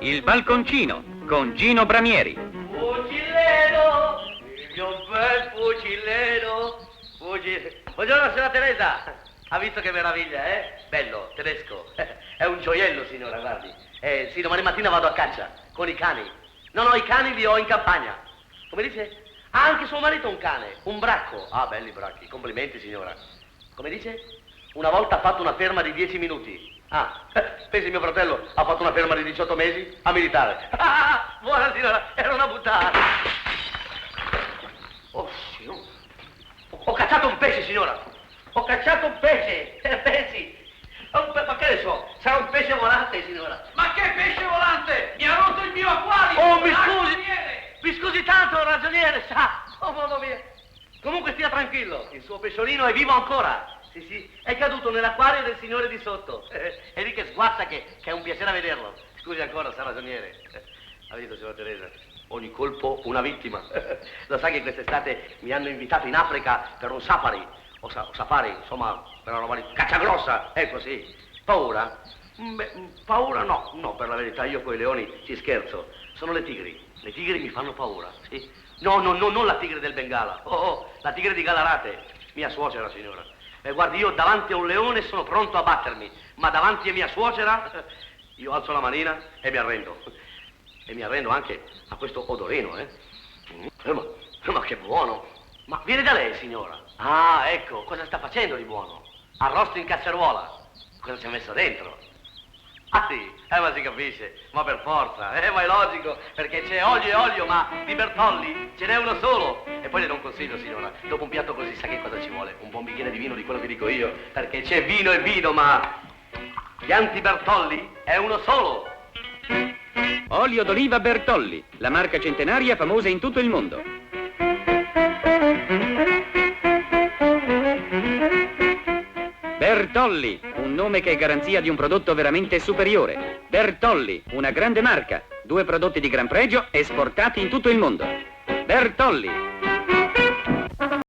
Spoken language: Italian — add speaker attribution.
Speaker 1: Il balconcino con Gino Bramieri.
Speaker 2: Fucilero, il mio bel fucilero. Buongiorno signora Teresa. Ha visto che meraviglia, eh? Bello, tedesco. È un gioiello, signora, guardi. Sì, domani mattina vado a caccia con i cani. No, i cani li ho in campagna. Come dice? Ha anche suo marito un cane, un bracco. Ah, belli bracchi, complimenti, signora. Come dice? Una volta ha fatto una ferma di 10 minuti. Ah, pensi mio fratello ha fatto una ferma di 18 mesi a militare. Ah, buona signora, era una buttata. Oh, signora. Ho cacciato un pesce, signora. Ho cacciato un pesce. Pensi. Ma che ne so, sarà un pesce volante, signora.
Speaker 3: Ma che pesce volante? Mi ha rotto il mio acquario!
Speaker 2: Oh, mi scusi! Mi scusi tanto, ragioniere, sa! Oh, mamma mia! Comunque stia tranquillo, il suo pesciolino è vivo ancora. Sì, è caduto nell'acquario del signore di sotto. È lì che sguazza che è un piacere a vederlo. Scusi ancora, sa ragioniere. Ha visto, signora Teresa? Ogni colpo una vittima. Lo sa che quest'estate mi hanno invitato in Africa per un safari. O safari, insomma, per una roba di caccia grossa, ecco sì. Paura? Beh, paura no, per la verità io con i leoni ci scherzo. Sono le tigri mi fanno paura, sì. No, non la tigre del Bengala, la tigre di Galarate, mia suocera, signora. Guardi, io davanti a un leone sono pronto a battermi, ma davanti a mia suocera io alzo la manina e mi arrendo. E mi arrendo anche a questo odorino, eh. Ma che buono! Ma viene da lei, signora? Ah, ecco, cosa sta facendo di buono? Arrosto in casseruola. Cosa ci ha messo dentro? Ah sì, ma si capisce, ma per forza, ma è logico, perché c'è olio e olio, ma di Bertolli ce n'è uno solo. E poi le do un consiglio, signora, dopo un piatto così sa che cosa ci vuole? Un buon bicchiere di vino di quello che dico io, perché c'è vino e vino, ma Chianti Bertolli è uno solo.
Speaker 1: Olio d'oliva Bertolli, la marca centenaria famosa in tutto il mondo. Bertolli, un nome che è garanzia di un prodotto veramente superiore. Bertolli, una grande marca, 2 prodotti di gran pregio esportati in tutto il mondo. Bertolli.